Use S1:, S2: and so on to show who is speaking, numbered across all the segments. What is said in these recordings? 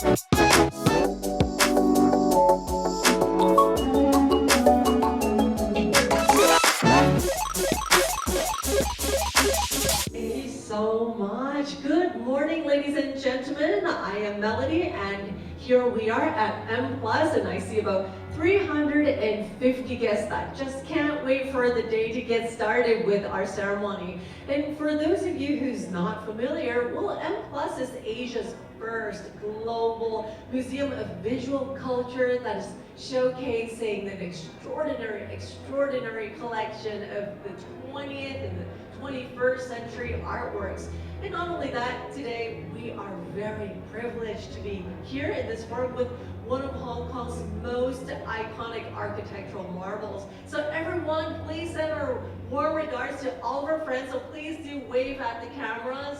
S1: Thank you so much. Good morning, ladies and gentlemen. I am Melody, and here we are at M+, and I see about 350 guests. I just can't wait for the day to get started with our ceremony. And for those of you who's not familiar, well, M+ is Asia's first global museum of visual culture that is showcasing an extraordinary collection of the 20th and the 21st century artworks. And not only that, today we are very privileged to be here in this forum with one of Hong Kong's most iconic architectural marvels. So everyone, please send our warm regards to all of our friends. So please do wave at the cameras.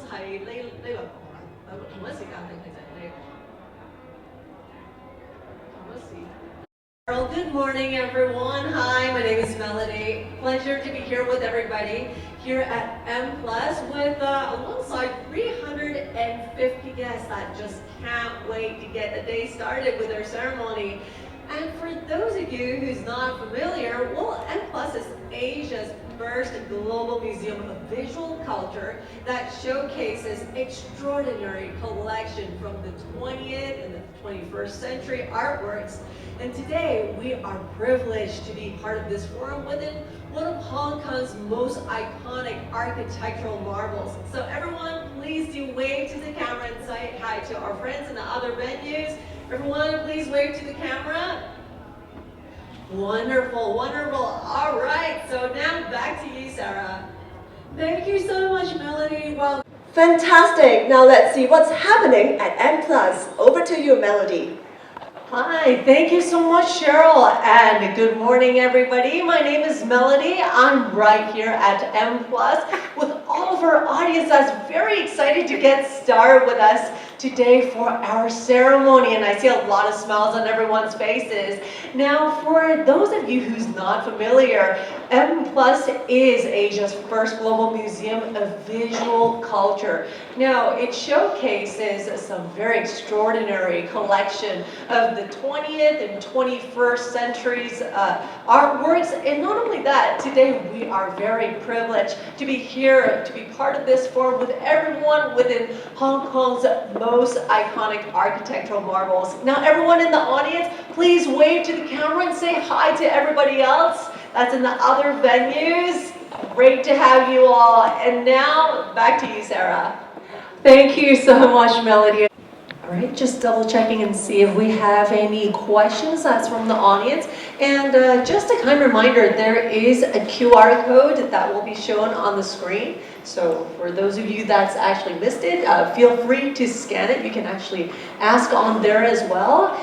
S1: Good morning, everyone. Hi, my name is Melody. Pleasure to be here with everybody here at M+, with alongside 350 guests that just can't wait to get the day started with our ceremony. And for those of you who's not familiar, well, M+ is Asia's first global museum of visual culture that showcases extraordinary collection from the 20th and the 21st century artworks. And today, we are privileged to be part of this forum within one of Hong Kong's most iconic architectural marvels. So everyone, please do wave to the camera and say hi to our friends in the other venues. Everyone, please wave to the camera. Wonderful, wonderful. All right, so now back to you, Sarah. Thank you so much, Melody. Well,
S2: Fantastic. Now let's see what's happening at M+. Over to you, Melody.
S1: hi, thank you so much, Cheryl, and good morning, everybody. My name is Melody. I'm right here at M+, with all of our audience that's very excited to get started with us today for our ceremony, and I see a lot of smiles on everyone's faces. Now, for those of you who's not familiar, M+ is Asia's first global museum of visual culture. Now, it showcases some very extraordinary collection of the 20th and 21st centuries artworks, and not only that, today we are very privileged to be here, to be part of this forum with everyone within Hong Kong's most iconic architectural marvels. Now, everyone in the audience, please wave to the camera and say hi to everybody else that's in the other venues. Great to have you all. And now, back to you, Sarah. Thank you so much, Melody. All right, just double checking and see if we have any questions that's from the audience. And just a kind reminder, there is a QR code that will be shown on the screen. So for those of you that's actually missed it, feel free to scan it. You can actually ask on there as well.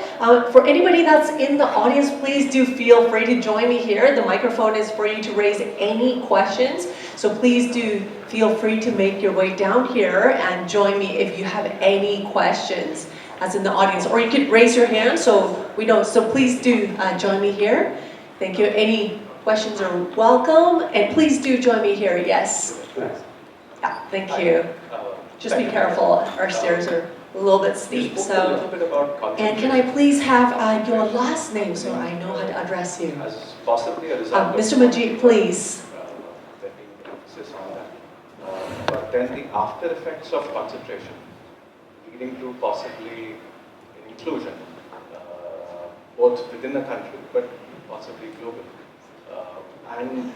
S1: For anybody that's in the audience, please do feel free to join me here. The microphone is for you to raise any questions. So please do feel free to make your way down here and join me if you have any questions as in the audience. Or you could raise your hand so we don't. So please do join me here. Thank you. Any questions are welcome. And please do join me here. Yes. Yeah, thank you. Just be careful. Our stairs are a little bit steep. So, and can I please have your last name so I know how to address you? Mr. Majid, please.
S3: But then the after effects of concentration, leading to possibly inclusion, both within the country but possibly globally. And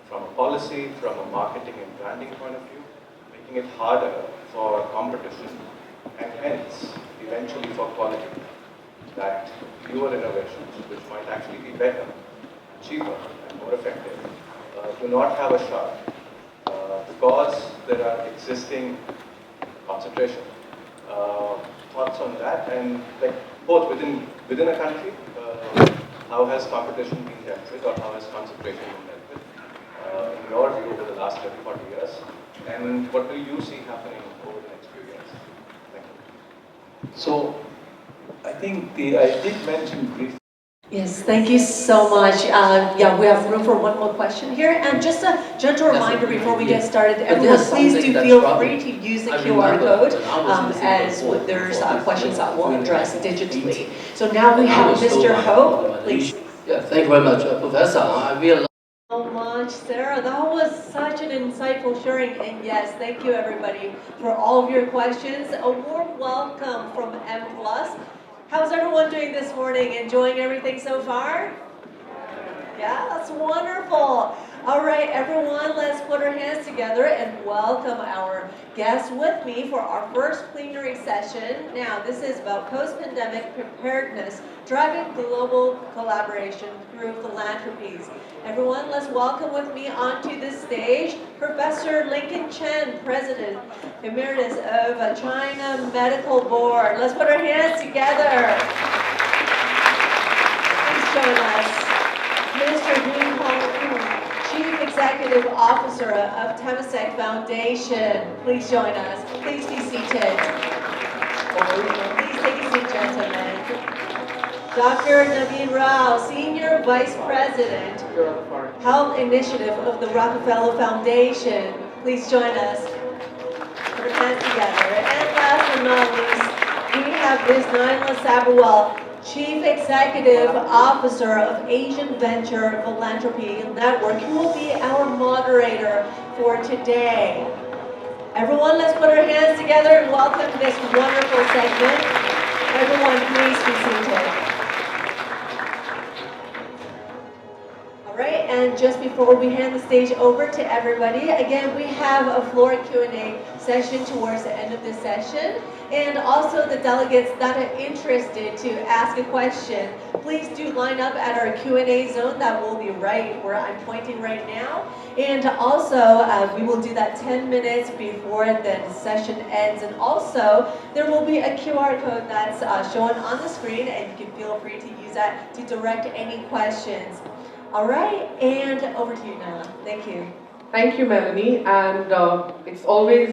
S3: from a policy, from a marketing and branding point of view, making it harder for competition and hence eventually for quality, that newer innovations, which might actually be better, cheaper and more effective, do not have a shot because there are existing concentration. Thoughts on that, and like both within a country, how has competition been dealt with, or how has concentration been dealt with in your view over the last 30, 40 years, and what do you see happening over the next few years? Thank you.
S4: So, I think I did mention briefly
S1: Yes, thank you so much. Yeah, we have room for one more question here. And just a gentle reminder before we get started, everyone, please do feel free to use the QR code as there's questions that we'll address digitally. So now we have Mr. Ho, please.
S4: Yeah, thank you very much, Professor. I realize
S1: So much, Sarah. That was such an insightful sharing. And yes, thank you everybody for all of your questions. A warm welcome from M+. How's everyone doing this morning? Enjoying everything so far? Yeah, that's wonderful. All right, everyone, let's put our hands together and welcome our guests with me for our first plenary session. Now, this is about post-pandemic preparedness, driving global collaboration through philanthropies. Everyone, let's welcome with me onto the stage Professor Lincoln Chen, President Emeritus of China Medical Board. Let's put our hands together. Please join us. Mr. Hu Hong, Chief Executive Officer of Temasek Foundation. Please join us. Please be seated. Please take a seat, gentlemen. Dr. Naveen Rao, Senior Vice President, Health Initiative of the Rockefeller Foundation. Please join us. Put our hands together. And last but not least, we have Ms. Naila Sabrawal, Chief Executive Officer of Asian Venture Philanthropy Network, who will be our moderator for today. Everyone, let's put our hands together and welcome this wonderful segment. Everyone, please be seated. All right, and just before we hand the stage over to everybody, again, we have a floor Q&A session towards the end of this session. And also the delegates that are interested to ask a question, please do line up at our Q&A zone that will be right where I'm pointing right now. And also, we will do that 10 minutes before the session ends. And also, there will be a QR code that's shown on the screen, and you can feel free to use that to direct any questions. All right, and over to you, Nana. Thank you.
S5: Thank you, Melanie, and it's always